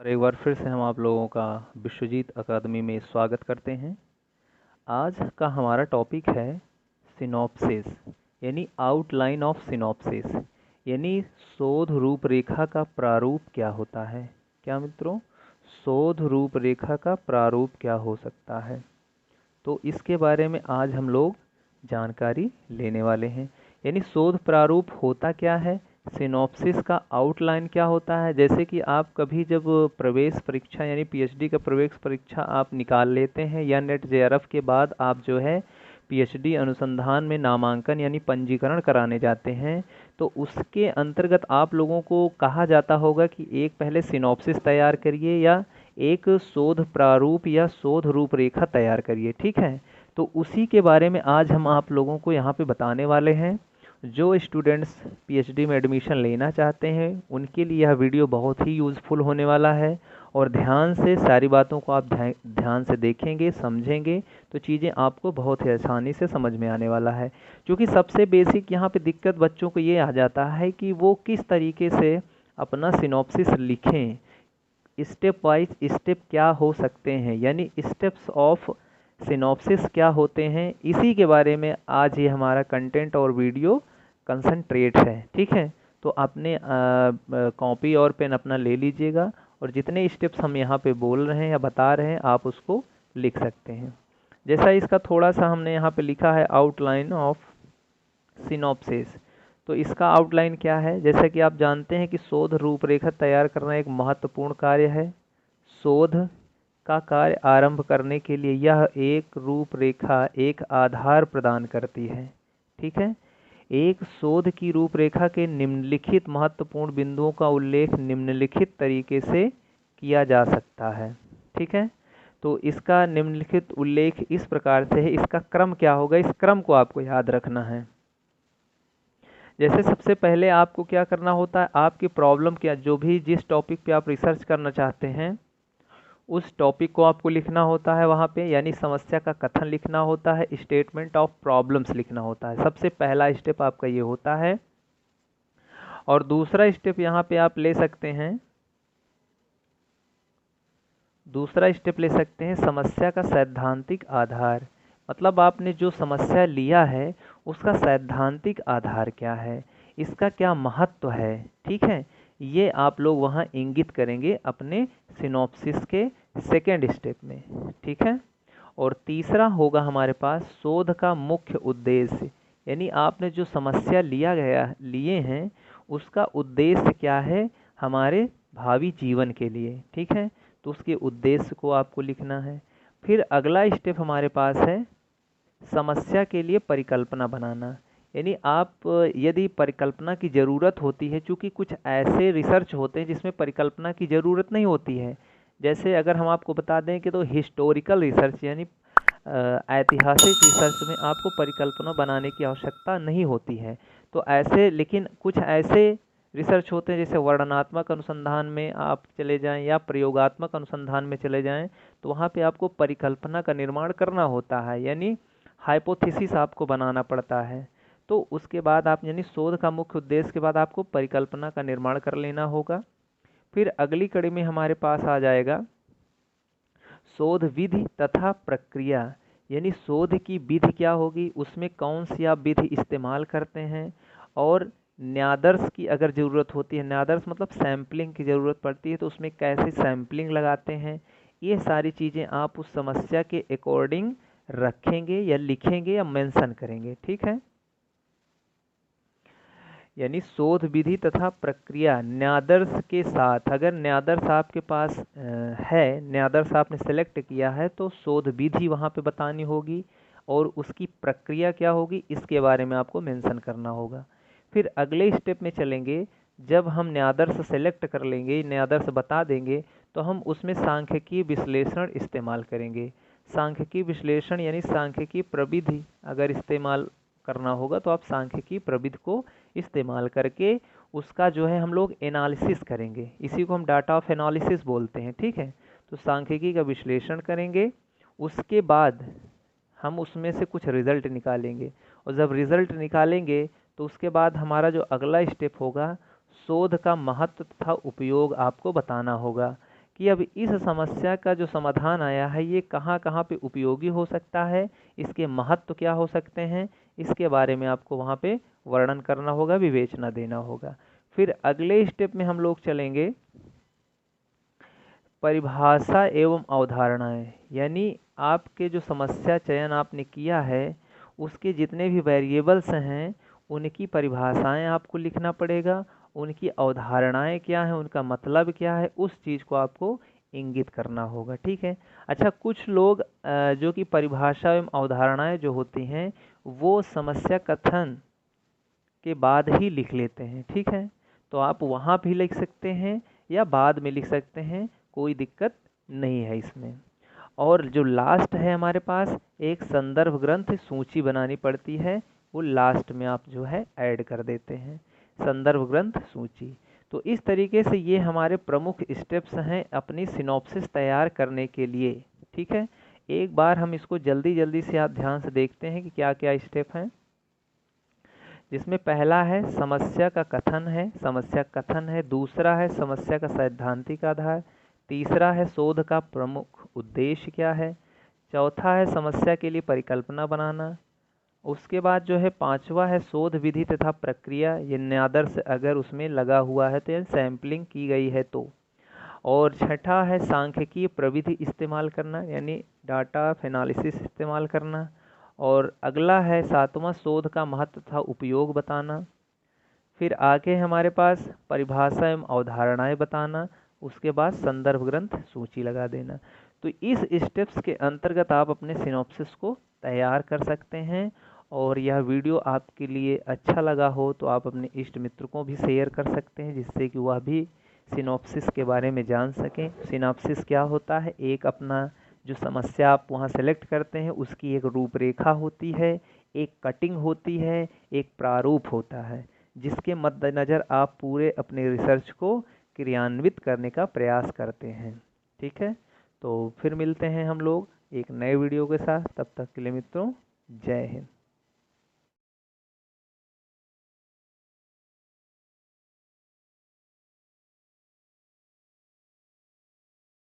और एक बार फिर से हम आप लोगों का विश्वजीत अकादमी में स्वागत करते हैं। आज का हमारा टॉपिक है सिनॉप्सिस, यानी आउटलाइन ऑफ सिनॉप्सिस, यानी शोध रूपरेखा का प्रारूप क्या होता है। क्या मित्रों, शोध रूपरेखा का प्रारूप क्या हो सकता है, तो इसके बारे में आज हम लोग जानकारी लेने वाले हैं। यानी शोध प्रारूप होता क्या है, सिनॉप्सिस का आउटलाइन क्या होता है। जैसे कि आप कभी जब प्रवेश परीक्षा यानी पीएचडी का प्रवेश परीक्षा आप निकाल लेते हैं या नेट जेआरएफ के बाद आप जो है पीएचडी अनुसंधान में नामांकन यानी पंजीकरण कराने जाते हैं, तो उसके अंतर्गत आप लोगों को कहा जाता होगा कि एक पहले सिनॉप्सिस तैयार करिए या एक शोध प्रारूप या शोध रूपरेखा तैयार करिए। ठीक है, तो उसी के बारे में आज हम आप लोगों को यहाँ पे बताने वाले हैं। जो स्टूडेंट्स पीएचडी में एडमिशन लेना चाहते हैं उनके लिए यह वीडियो बहुत ही यूज़फुल होने वाला है, और ध्यान से सारी बातों को आप ध्यान से देखेंगे समझेंगे तो चीज़ें आपको बहुत ही आसानी से समझ में आने वाला है। क्योंकि सबसे बेसिक यहाँ पे दिक्कत बच्चों को ये आ जाता है कि वो किस तरीके से अपना सिनॉप्सिस लिखें, स्टेप वाइज स्टेप क्या हो सकते हैं, यानी स्टेप्स ऑफ सिनॉप्सिस क्या होते हैं। इसी के बारे में आज ये हमारा कंटेंट और वीडियो कंसंट्रेट है। ठीक है, तो आपने कॉपी और पेन अपना ले लीजिएगा और जितने स्टेप्स हम यहाँ पे बोल रहे हैं या बता रहे हैं आप उसको लिख सकते हैं। जैसा इसका थोड़ा सा हमने यहाँ पे लिखा है आउटलाइन ऑफ सिनॉप्सिस, तो इसका आउटलाइन क्या है। जैसा कि आप जानते हैं कि शोध रूपरेखा तैयार करना एक महत्वपूर्ण कार्य है। शोध का कार्य आरंभ करने के लिए यह एक रूपरेखा एक आधार प्रदान करती है। ठीक है, एक शोध की रूपरेखा के निम्नलिखित महत्वपूर्ण बिंदुओं का उल्लेख निम्नलिखित तरीके से किया जा सकता है। ठीक है, तो इसका निम्नलिखित उल्लेख इस प्रकार से है। इसका क्रम क्या होगा, इस क्रम को आपको याद रखना है। जैसे सबसे पहले आपको क्या करना होता है, आपकी प्रॉब्लम क्या, जो भी जिस टॉपिक पे आप रिसर्च करना चाहते हैं उस टॉपिक को आपको लिखना होता है वहाँ पे, यानी समस्या का कथन लिखना होता है, स्टेटमेंट ऑफ प्रॉब्लम्स लिखना होता है। सबसे पहला स्टेप आपका ये होता है। और दूसरा स्टेप यहाँ पे आप ले सकते हैं, दूसरा स्टेप ले सकते हैं समस्या का सैद्धांतिक आधार। मतलब आपने जो समस्या लिया है उसका सैद्धांतिक आधार क्या है, इसका क्या महत्व है। ठीक है, ये आप लोग वहाँ इंगित करेंगे अपने सिनॉप्सिस के सेकेंड स्टेप में। ठीक है, और तीसरा होगा हमारे पास शोध का मुख्य उद्देश्य, यानी आपने जो समस्या लिए हैं उसका उद्देश्य क्या है हमारे भावी जीवन के लिए। ठीक है, तो उसके उद्देश्य को आपको लिखना है। फिर अगला स्टेप हमारे पास है समस्या के लिए परिकल्पना बनाना, यानी आप यदि परिकल्पना की ज़रूरत होती है, चूँकि कुछ ऐसे रिसर्च होते हैं जिसमें परिकल्पना की ज़रूरत नहीं होती है। जैसे अगर हम आपको बता दें कि तो हिस्टोरिकल रिसर्च यानी ऐतिहासिक रिसर्च में आपको परिकल्पना बनाने की आवश्यकता नहीं होती है। तो ऐसे, लेकिन कुछ ऐसे रिसर्च होते हैं जैसे वर्णनात्मक अनुसंधान में आप चले जाएं या प्रयोगात्मक अनुसंधान में चले जाएं, तो वहाँ पे आपको परिकल्पना का निर्माण करना होता है, यानी हाइपोथेसिस आपको बनाना पड़ता है। तो उसके बाद आप यानी शोध का मुख्य उद्देश्य के बाद आपको परिकल्पना का निर्माण कर लेना होगा। फिर अगली कड़ी में हमारे पास आ जाएगा शोध विधि तथा प्रक्रिया, यानी शोध की विधि क्या होगी, उसमें कौन सी आप विधि इस्तेमाल करते हैं, और न्यादर्श की अगर ज़रूरत होती है, न्यादर्श मतलब सैम्पलिंग की ज़रूरत पड़ती है तो उसमें कैसे सैम्पलिंग लगाते हैं। ये सारी चीज़ें आप उस समस्या के अकॉर्डिंग रखेंगे या लिखेंगे या मेंशन करेंगे। ठीक है, यानी शोध विधि तथा प्रक्रिया न्यादर्श के साथ, अगर न्यादर्श आपके पास है, न्यादर्श आपने सेलेक्ट किया है, तो शोध विधि वहाँ पे बतानी होगी और उसकी प्रक्रिया क्या होगी इसके बारे में आपको मेंशन करना होगा। फिर अगले स्टेप में चलेंगे, जब हम न्यादर्श सेलेक्ट कर लेंगे, न्यादर्श बता देंगे, तो हम उसमें सांख्यिकीय विश्लेषण इस्तेमाल करेंगे। सांख्यिकीय विश्लेषण यानी सांख्यिकीय प्रविधि अगर इस्तेमाल करना होगा तो आप सांख्यिकीय प्रविधि को इस्तेमाल करके उसका जो है हम लोग एनालिसिस करेंगे, इसी को हम डाटा ऑफ एनालिसिस बोलते हैं। ठीक है, तो सांख्यिकी का विश्लेषण करेंगे, उसके बाद हम उसमें से कुछ रिजल्ट निकालेंगे, और जब रिजल्ट निकालेंगे तो उसके बाद हमारा जो अगला स्टेप होगा शोध का महत्व तथा उपयोग आपको बताना होगा कि अब इस समस्या का जो समाधान आया है ये कहाँ कहाँ पे उपयोगी हो सकता है, इसके महत्व क्या हो सकते हैं, इसके बारे में आपको वहाँ पे वर्णन करना होगा, विवेचना देना होगा। फिर अगले स्टेप में हम लोग चलेंगे परिभाषा एवं अवधारणाएं, यानी आपके जो समस्या चयन आपने किया है उसके जितने भी वेरिएबल्स हैं उनकी परिभाषाएं आपको लिखना पड़ेगा, उनकी अवधारणाएं क्या हैं, उनका मतलब क्या है, उस चीज़ को आपको इंगित करना होगा। ठीक है। अच्छा, कुछ लोग जो कि परिभाषा एवं अवधारणाएं जो होती हैं वो समस्या कथन के बाद ही लिख लेते हैं। ठीक है, तो आप वहाँ भी लिख सकते हैं या बाद में लिख सकते हैं, कोई दिक्कत नहीं है इसमें। और जो लास्ट है हमारे पास एक संदर्भ ग्रंथ सूची बनानी पड़ती है, वो लास्ट में आप जो है ऐड कर देते हैं, संदर्भ ग्रंथ सूची। तो इस तरीके से ये हमारे प्रमुख स्टेप्स हैं अपनी सिनॉप्सिस तैयार करने के लिए। ठीक है, एक बार हम इसको जल्दी जल्दी से आप ध्यान से देखते हैं कि क्या क्या स्टेप हैं। जिसमें पहला है समस्या का कथन है, समस्या कथन है। दूसरा है समस्या का सैद्धांतिक आधार। तीसरा है शोध का प्रमुख उद्देश्य क्या है। चौथा है समस्या के लिए परिकल्पना बनाना। उसके बाद जो है पांचवा है शोध विधि तथा प्रक्रिया, ये न्यादर्श अगर उसमें लगा हुआ है तो या सैम्पलिंग की गई है तो। और छठा है सांख्यिकीय प्रविधि इस्तेमाल करना, यानी डाटा एनालिसिस इस्तेमाल करना। और अगला है सातवां शोध का महत्व तथा उपयोग बताना। फिर आगे हमारे पास परिभाषा एवं अवधारणाएं बताना। उसके बाद संदर्भ ग्रंथ सूची लगा देना। तो इस स्टेप्स के अंतर्गत आप अपने सिनॉप्सिस को तैयार कर सकते हैं। और यह वीडियो आपके लिए अच्छा लगा हो तो आप अपने इष्ट मित्र को भी शेयर कर सकते हैं, जिससे कि वह भी सिनॉप्सिस के बारे में जान सकें। सिनॉप्सिस क्या होता है, एक अपना जो समस्या आप वहाँ सेलेक्ट करते हैं उसकी एक रूपरेखा होती है, एक कटिंग होती है, एक प्रारूप होता है, जिसके मद्देनज़र आप पूरे अपने रिसर्च को क्रियान्वित करने का प्रयास करते हैं। ठीक है, तो फिर मिलते हैं हम लोग एक नए वीडियो के साथ। तब तक के लिए मित्रों, जय हिंद।